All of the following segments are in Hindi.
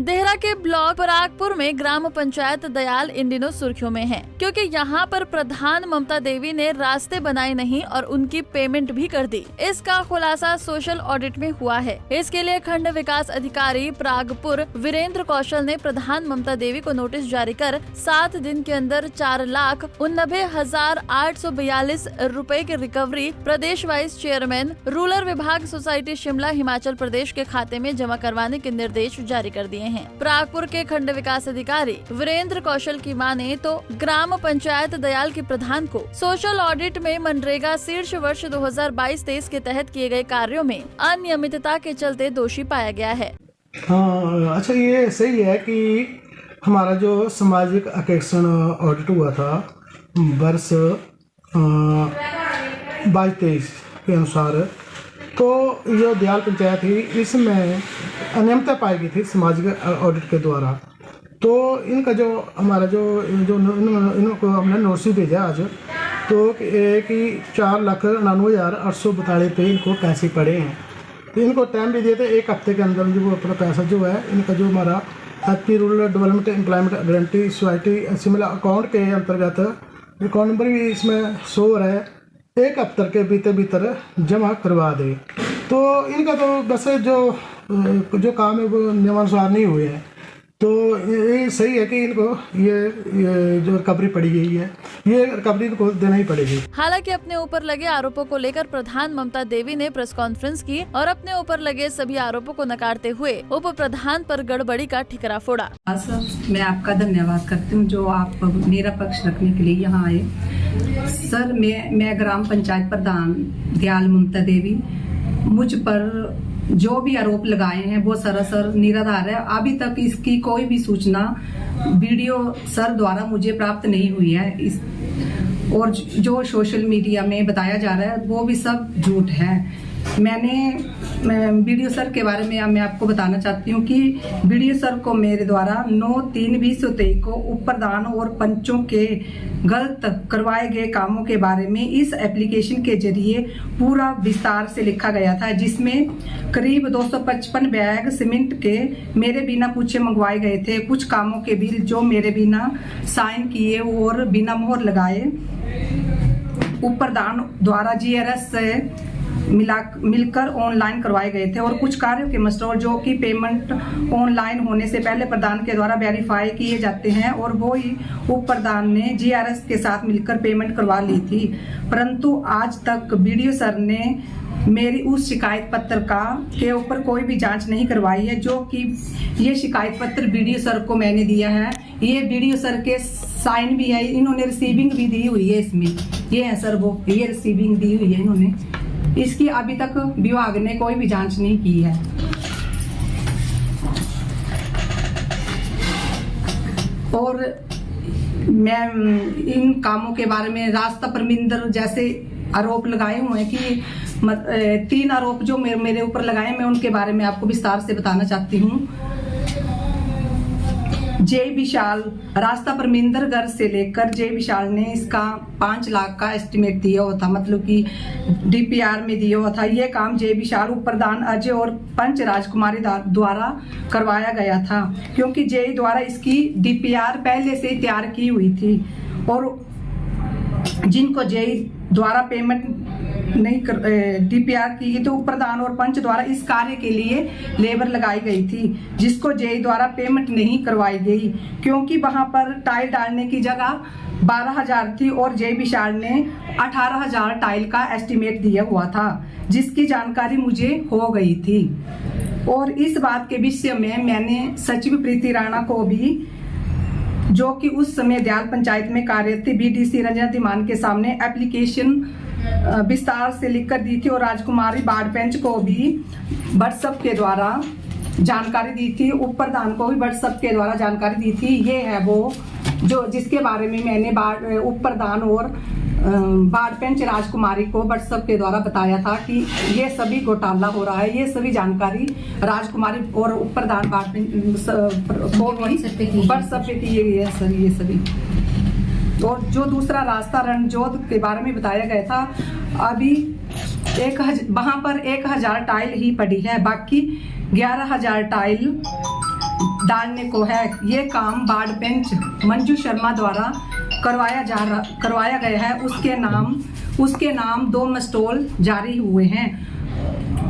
देहरा के ब्लॉक परागपुर में ग्राम पंचायत दयाल इन दिनों सुर्खियों में है, क्योंकि यहाँ पर प्रधान ममता देवी ने रास्ते बनाए नहीं और उनकी पेमेंट भी कर दी। इसका खुलासा सोशल ऑडिट में हुआ है। इसके लिए खंड विकास अधिकारी परागपुर वीरेंद्र कौशल ने प्रधान ममता देवी को नोटिस जारी कर 7 दिन के अंदर 4,89,842 रुपए की रिकवरी प्रदेश वाइस चेयरमैन रूरल विभाग सोसाइटी शिमला हिमाचल प्रदेश के खाते में जमा करवाने के निर्देश जारी कर दिए हैं। परागपुर के खंड विकास अधिकारी वीरेंद्र कौशल की माने तो ग्राम पंचायत दयाल के प्रधान को सोशल ऑडिट में मनरेगा शीर्ष वर्ष 2022-23 के तहत किए गए कार्यों में अनियमितता के चलते दोषी पाया गया है। हाँ, अच्छा, ये सही है कि हमारा जो सामाजिक अकेक्षण ऑडिट हुआ था वर्ष 22-23 के अनुसार, तो जो दयाल पंचायत थी इसमें अनियमितता पाई गई थी सामाजिक ऑडिट के द्वारा। तो इनका जो हमारा जो इनको हमने नोटिस भेजा आज, तो कि 4,99,842 पे इनको पैसे पड़े हैं। तो इनको टाइम भी दिए थे 1 हफ्ते के अंदर जो अपना पैसा जो है इनका जो हमारा happy rural development employment guarantee society Shimla account के अंतर्गत अकाउंट नंबर भी इसमें शो हो रहा है, 1 हफ्ते के भीतर जमा करवा दे। तो इनका तो बस जो काम है वो नियमानुसार नहीं हुए हैं। तो ये सही है कि इनको ये जो रिकवरी पड़ी गई है, ये रिकवरी इनको देना ही पड़ेगी। हालांकि अपने ऊपर लगे आरोपों को लेकर प्रधान ममता देवी ने प्रेस कॉन्फ्रेंस की और अपने ऊपर लगे सभी आरोपों को नकारते हुए उप प्रधान पर गड़बड़ी का ठिकरा फोड़ा। सर, मैं आपका धन्यवाद करती हूँ जो आप मेरा पक्ष रखने के लिए यहाँ आए। सर, मैं ग्राम पंचायत प्रधान दयाल ममता देवी, मुझ पर जो भी आरोप लगाए हैं वो सरासर निराधार है। अभी तक इसकी कोई भी सूचना वीडियो सर द्वारा मुझे प्राप्त नहीं हुई है। और जो सोशल मीडिया में बताया जा रहा है वो भी सब झूठ है। मैं वीडियो सर के बारे में मैं आपको बताना चाहती हूँ कि वीडियो सर को मेरे द्वारा 9/3/2023 को उप प्रधान और पंचों के गलत करवाए गए कामों के बारे में इस एप्लीकेशन के जरिए पूरा विस्तार से लिखा गया था, जिसमें करीब 255 बैग सीमेंट के मेरे बिना पूछे मंगवाए गए थे। कुछ कामों के बिल जो मेरे बिना साइन किए और बिना मोहर लगाए उप प्रधान द्वारा GRS से मिलकर ऑनलाइन करवाए गए थे, और कुछ कार्यों के मस्टोर जो कि पेमेंट ऑनलाइन होने से पहले प्रधान के द्वारा वेरीफाई किए जाते हैं, और वो ही उप प्रधान ने GRS के साथ मिलकर पेमेंट करवा ली थी। परंतु आज तक वीडियो सर ने मेरी उस शिकायत पत्र के ऊपर कोई भी जांच नहीं करवाई है, जो कि ये शिकायत पत्र वीडियो सर को मैंने दिया है। ये वीडियो सर के साइन भी है, इन्होंने रिसीविंग भी दी हुई है इसमें। ये है सर वो, ये रिसीविंग दी हुई है इन्होंने। इसकी अभी तक विभाग ने कोई भी जांच नहीं की है। और मैं इन कामों के बारे में रास्ता परमिंदर जैसे आरोप लगाए हुए हैं कि 3 आरोप जो मेरे ऊपर लगाए, मैं उनके बारे में आपको विस्तार से बताना चाहती हूँ। जय विशाल रास्ता परमिंदरगढ़ से लेकर जय विशाल ने इसका 5 लाख का एस्टिमेट दिया हुआ था, मतलब कि DPR में दिया हुआ था। ये काम जय विशाल उप प्रधान अजय और पंच राजकुमारी द्वारा करवाया गया था, क्योंकि जय द्वारा इसकी DPR पहले से तैयार की हुई थी, और जिनको जय द्वारा पेमेंट नहीं कर DPR की तो उप प्रधान और पंच द्वारा इस कार्य के लिए लेबर लगाई गई थी, जिसको जेई द्वारा पेमेंट नहीं करवाई गई, क्योंकि वहां पर टाइल डालने की जगह 12,000 थी और जय विशाल ने 18,000 टाइल का एस्टिमेट दिया हुआ था, जिसकी जानकारी मुझे हो गई थी। और इस बात के विषय में मैंने सचिव प्रीति राणा को भी, जो कि उस समय दयाल पंचायत में कार्यरत थी, BDC रंजना धीमान के सामने एप्लीकेशन विस्तार से लिखकर दी थी, और राजकुमारी वार्ड पेंच को भी व्हाट्सएप के द्वारा जानकारी दी थी, उप प्रधान को भी व्हाट्सएप के द्वारा जानकारी दी थी। ये है वो जो जिसके बारे में मैंने उप प्रधान और वार्ड पेंच राजकुमारी को व्हाट्सएप के द्वारा बताया था कि ये सभी घोटाला हो रहा है। ये सभी जानकारी राजकुमारी और उप प्रधान वार्ड पेंच को व्हाट्सएप पे की गई है सर, ये सभी। और जो दूसरा रास्ता रणजोध के बारे में बताया गया था, अभी वहां पर 1,000 टाइल ही पड़ी है, बाकी 11,000 टाइल डालने को है। ये काम वार्ड पंच मंजू शर्मा द्वारा करवाया गया है। उसके नाम 2 मस्टॉल जारी हुए हैं।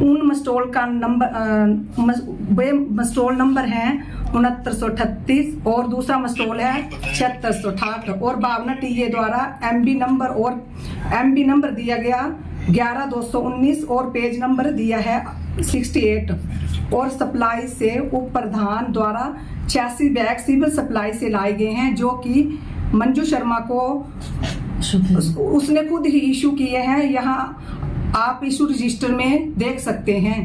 उन मस्टॉल का मस्टॉल नंबर है 6938 और दूसरा मस्टॉल है 7668 और 52 टीए द्वारा एमबी नंबर दिया गया 11219 और पेज नंबर दिया है 68 और सप्लाई से उप प्रधान द्वारा 86 बैग सिविल सप्लाई से लाए गए हैं, जो कि मंजू शर्मा को उसने खुद ही इशू किए हैं। यहाँ आप इशू रजिस्टर में देख सकते हैं।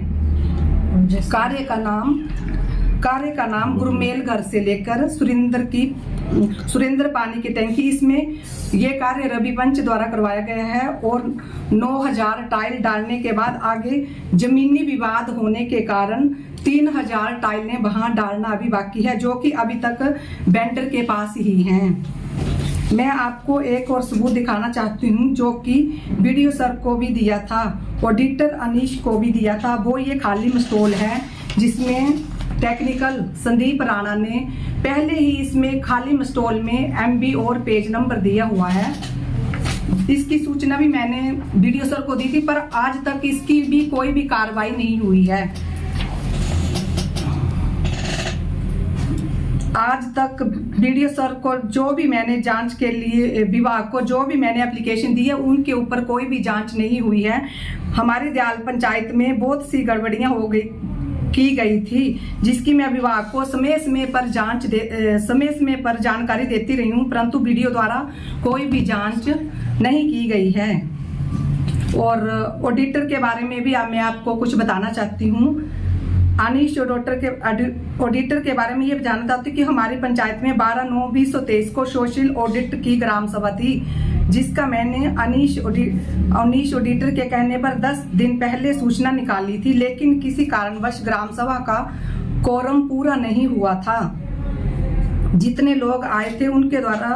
कार्य का नाम गुरमेल घर से लेकर सुरेंद्र पानी की टंकी। इसमें ये कार्य रवि पंच द्वारा करवाया गया है और 9000 टाइल डालने के बाद आगे जमीनी विवाद होने के कारण 3000 टाइलें वहां डालना अभी बाकी है, जो कि अभी तक वेंडर के पास ही हैं। मैं आपको एक और सबूत दिखाना चाहती हूँ, जो कि वीडियो सर को भी दिया था, ऑडिटर अनीश को भी दिया था। वो ये खाली मस्टॉल है जिसमें टेक्निकल संदीप राणा ने पहले ही इसमें खाली मस्टॉल में एमबी और पेज नंबर दिया हुआ है। इसकी सूचना भी मैंने वीडियो सर को दी थी, पर आज तक इसकी भी कोई भी कार्रवाई नहीं हुई है। आज तक वीडियो सर को जो भी मैंने जांच के लिए विभाग को जो भी मैंने एप्लीकेशन दी है, उनके ऊपर कोई भी जांच नहीं हुई है। हमारी दयाल पंचायत में बहुत सी गड़बड़ियां की गई थी, जिसकी मैं विभाग को समय समय पर जानकारी देती रही हूं, परंतु वीडियो द्वारा कोई भी जांच नहीं की गई है। और ऑडिटर के बारे में भी मैं आपको कुछ बताना चाहती हूँ। अनीश ऑडिटर के बारे में ये जानना चाहती कि हमारी पंचायत में 12/9/2023 को सोशल ऑडिट की ग्राम सभा थी, जिसका मैंने अनीश ऑडिटर के कहने पर 10 दिन पहले सूचना निकाली थी, लेकिन किसी कारणवश ग्राम सभा का कोरम पूरा नहीं हुआ था। जितने लोग आए थे उनके द्वारा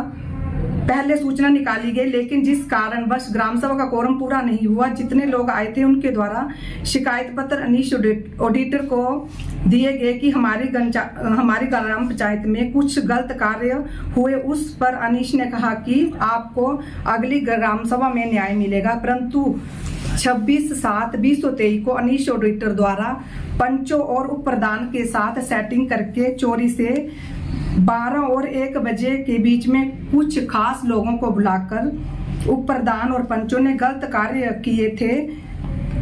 पहले सूचना निकाली गई, लेकिन जिस कारणवश ग्राम सभा का कोरम पूरा नहीं हुआ, जितने लोग आए थे उनके द्वारा शिकायत पत्र अनीश ऑडिटर को दिए गए कि हमारी ग्राम पंचायत में कुछ गलत कार्य हुए। उस पर अनीश ने कहा कि आपको अगली ग्राम सभा में न्याय मिलेगा, परंतु 26/7/2023 को अनीश ऑडिटर द्वारा पंचों और उप प्रधान के साथ सेटिंग करके चोरी से 12 और 1 बजे के बीच में कुछ खास लोगों को बुलाकर उप प्रधान और पंचों ने गलत कार्य किए थे।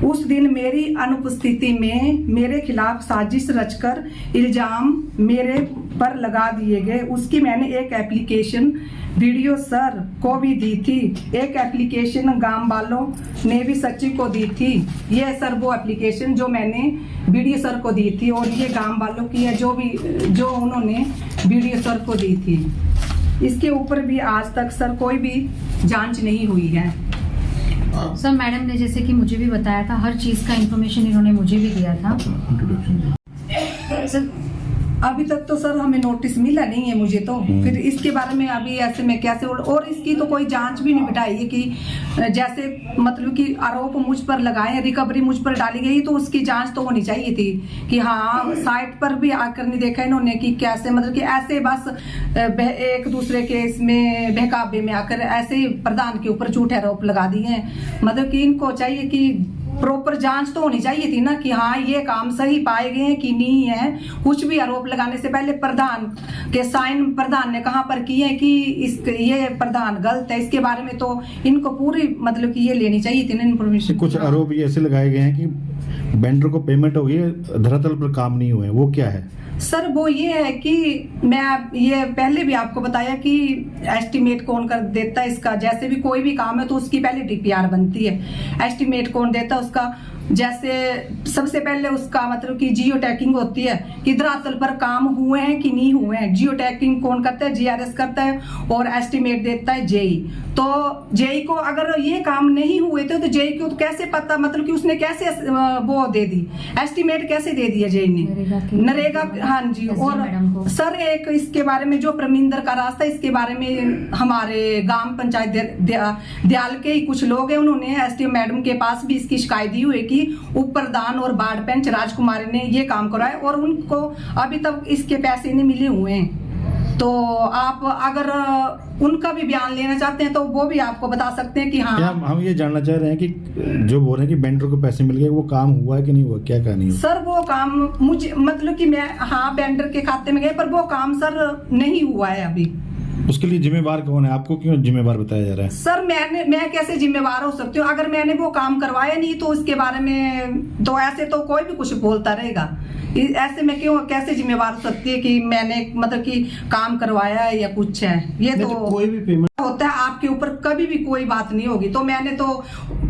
उस दिन मेरी अनुपस्थिति में मेरे खिलाफ साजिश रचकर इल्जाम मेरे पर लगा दिए गए। उसकी मैंने एक एप्लीकेशन वीडियो सर को भी दी थी, एक एप्लीकेशन गांव वालों ने भी सचिव को दी थी। ये सर वो एप्लीकेशन जो मैंने वीडियो सर को दी थी, और ये गांव वालों की है जो उन्होंने वीडियो सर को दी थी। इसके ऊपर भी आज तक सर कोई भी जांच नहीं हुई है। सर मैडम ने जैसे कि मुझे भी बताया था, हर चीज का इंफॉर्मेशन इन्होंने मुझे भी दिया था। सर अभी तक तो सर हमें नोटिस मिला नहीं है मुझे तो, फिर इसके बारे में अभी ऐसे में कैसे, और इसकी तो कोई जांच भी नहीं बिठाई है कि जैसे मतलब कि आरोप मुझ पर लगाए, रिकवरी मुझ पर डाली गई, तो उसकी जांच तो होनी चाहिए थी कि हाँ साइट पर भी आकर नहीं देखा इन्होंने कि कैसे, मतलब कि ऐसे बस एक दूसरे के इसमें बहकावे में आकर ऐसे ही प्रधान के ऊपर झूठे आरोप लगा दिए हैं। मतलब कि इनको चाहिए कि प्रॉपर जांच तो होनी चाहिए थी ना कि हाँ ये काम सही पाए गए हैं कि नहीं है। कुछ भी आरोप लगाने से पहले प्रधान के साइन प्रधान ने कहाँ पर किए कि ये प्रधान गलत है, इसके बारे में तो इनको पूरी मतलब कि ये लेनी चाहिए थी ना इन्फॉर्मेशन। कुछ आरोप ऐसे लगाए गए हैं कि वेंडर को पेमेंट हो गई है, धरातल पर काम नहीं हुए, वो क्या है? सर वो ये है कि मैं ये पहले भी आपको बताया कि एस्टिमेट कौन कर देता है इसका, जैसे भी कोई भी काम है तो उसकी पहले डीपीआर बनती है। एस्टिमेट कौन देता है उसका, जैसे सबसे पहले उसका मतलब कि जियो टैगिंग होती है कि धरातल पर काम हुए हैं कि नहीं हुए हैं। जियो टैगिंग कौन करता है? जीआरएस करता है, और एस्टिमेट देता है जेई। तो जेई को अगर ये काम नहीं हुए थे तो जेई को तो कैसे पता, मतलब कि उसने कैसे वो दे दी, एस्टिमेट कैसे दे दिया जेई ने? नरेगा, हाँ जी। और सर एक इसके बारे में जो प्रमिंदर का रास्ता, इसके बारे में हमारे ग्राम पंचायत दयाल के ही कुछ लोग हैं, उन्होंने एसडीएम मैडम के पास भी इसकी शिकायत दी हुई कि कि उप प्रधान और वार्ड पंच राजकुमारी ने ये काम कराया और उनको अभी तक इसके पैसे नहीं मिले हुए हैं। तो आप अगर उनका भी बयान लेना चाहते हैं तो वो भी आपको बता सकते हैं कि हाँ। हम ये जानना चाह रहे हैं कि जो बोल रहे हैं कि बेंडर को पैसे मिल गए, वो काम हुआ है कि नहीं हुआ, क्या कहानी है? सर वो काम मुझे मतलब कि मैं हाँ बेंडर के खाते में गए, पर वो काम सर नहीं हुआ है अभी। उसके लिए जिम्मेवार कौन है? आपको क्यों जिम्मेवार बताया जा रहा है? सर मैं कैसे जिम्मेवार हो सकती हूँ? अगर मैंने वो काम करवाया नहीं तो उसके बारे में तो ऐसे तो कोई भी कुछ बोलता रहेगा। ऐसे में क्यों कैसे जिम्मेवार हो सकती है कि मैंने मतलब कि काम करवाया है या कुछ है? ये तो कोई भी पेमेंट होता है आपके ऊपर कभी भी कोई बात नहीं होगी। तो मैंने तो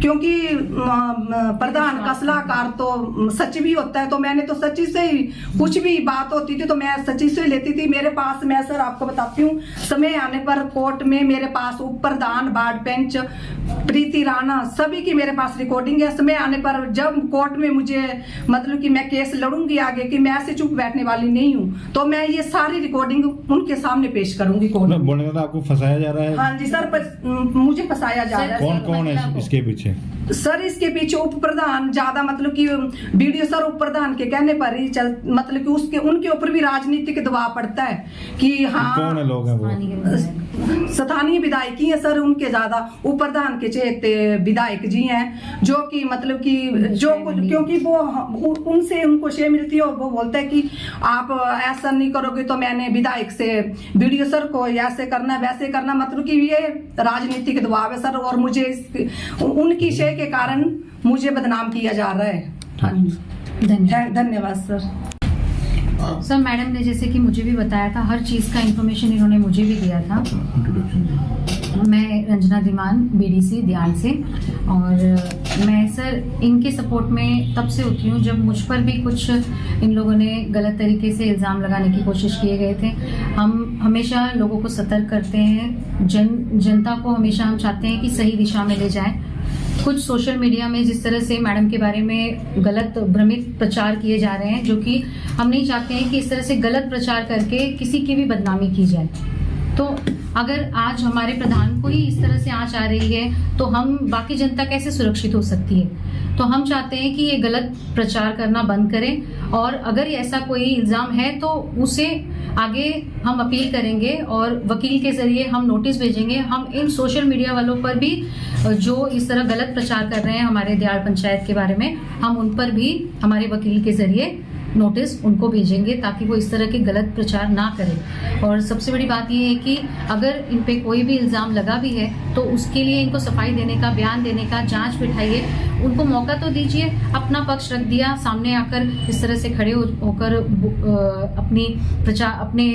क्योंकि प्रधान का सलाहकार तो सचिव ही होता है, तो मैंने तो सचिव से ही कुछ भी बात होती थी तो मैं सचिव से लेती थी। मेरे पास मैं सर आपको बताती हूँ, समय आने पर कोर्ट में मेरे पास उप प्रधान, वार्ड पंच, प्रीति राणा सभी की मेरे पास रिकॉर्डिंग है। समय आने पर जब कोर्ट में मुझे मतलब कि मैं केस लड़ूंगी आगे, कि मैं ऐसे चुप बैठने वाली नहीं हूँ, तो मैं ये सारी रिकॉर्डिंग उनके सामने पेश करूंगी कोर्ट में। बोलने का आपको फंसाया जा रहा है? हाँ जी सर, मुझे फंसाया जा रहा है। कौन कौन है इसके पीछे? सर इसके पीछे उप प्रधान ज्यादा मतलब कि वीडियो सर उप प्रधान के कहने पर ही चल मतलब कि उसके उनके ऊपर भी राजनीतिक दबाव पड़ता है कि हाँ। कौन है लोग हैं वो? स्थानीय विधायक ही है सर उनके ज्यादा। उप प्रधान के चेते विधायक जी हैं जो कि मतलब कि जो क्योंकि वो उनसे उनको शेयर मिलती है और वो बोलता है कि आप ऐसा नहीं करोगे तो मैंने विधायक से वीडियो सर को ऐसे करना वैसे करना, मतलब कि ये राजनीतिक दबाव है सर। और मुझे उनकी शेयर के कारण मुझे बदनाम किया जा रहा है। हाँ धन्यवाद सर। सर मैडम ने जैसे कि मुझे भी बताया था, हर चीज़ का इन्फॉर्मेशन इन्होंने मुझे भी दिया था। मैं रंजना धीमान बीडीसी दयाल से, और मैं सर इनके सपोर्ट में तब से होती हूँ जब मुझ पर भी कुछ इन लोगों ने गलत तरीके से इल्ज़ाम लगाने की कोशिश किए गए थे। हम हमेशा लोगों को सतर्क करते हैं, जनता को हमेशा हम चाहते हैं कि सही दिशा में ले जाएं। कुछ सोशल मीडिया में जिस तरह से मैडम के बारे में गलत भ्रमित प्रचार किए जा रहे हैं, जो कि हम नहीं चाहते हैं कि इस तरह से गलत प्रचार करके किसी की भी बदनामी की जाए। तो अगर आज हमारे प्रधान को ही इस तरह से आंच आ रही है तो हम बाकी जनता कैसे सुरक्षित हो सकती है? तो हम चाहते हैं कि ये गलत प्रचार करना बंद करें, और अगर ऐसा कोई इल्ज़ाम है तो उसे आगे हम अपील करेंगे और वकील के जरिए हम नोटिस भेजेंगे। हम इन सोशल मीडिया वालों पर भी जो इस तरह गलत प्रचार कर रहे हैं हमारे दयाल पंचायत के बारे में, हम उन पर भी हमारे वकील के जरिए नोटिस उनको भेजेंगे ताकि वो इस तरह के गलत प्रचार ना करें। और सबसे बड़ी बात ये है कि अगर इन पे कोई भी इल्ज़ाम लगा भी है तो उसके लिए इनको सफाई देने का, बयान देने का, जांच बिठाइए, उनको मौका तो दीजिए। अपना पक्ष रख दिया, सामने आकर इस तरह से खड़े होकर अपने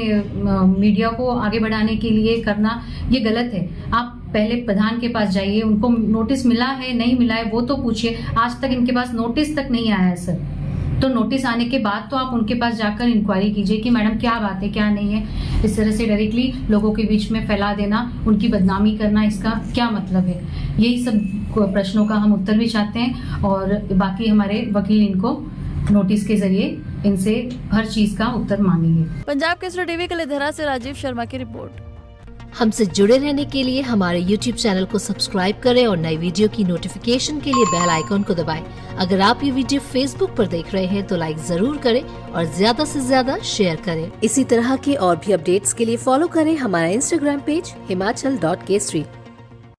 मीडिया को आगे बढ़ाने के लिए करना ये गलत है। आप पहले प्रधान के पास जाइए, उनको नोटिस मिला है नहीं मिला है वो तो पूछिए। आज तक इनके पास नोटिस तक नहीं आया है सर, तो नोटिस आने के बाद तो आप उनके पास जाकर इंक्वायरी कीजिए कि मैडम क्या बात है क्या नहीं है। इस तरह से डायरेक्टली लोगों के बीच में फैला देना, उनकी बदनामी करना, इसका क्या मतलब है? यही सब प्रश्नों का हम उत्तर भी चाहते हैं, और बाकी हमारे वकील इनको नोटिस के जरिए इनसे हर चीज का उत्तर मांगेंगे। पंजाब केसरी टीवी के लिए देहरा से राजीव शर्मा की रिपोर्ट। हमसे जुड़े रहने के लिए हमारे YouTube चैनल को सब्सक्राइब करें और नई वीडियो की नोटिफिकेशन के लिए बेल आइकॉन को दबाएं। अगर आप ये वीडियो Facebook पर देख रहे हैं तो लाइक जरूर करें और ज्यादा से ज्यादा शेयर करें। इसी तरह के और भी अपडेट्स के लिए फॉलो करें हमारा Instagram पेज himachal.kesri।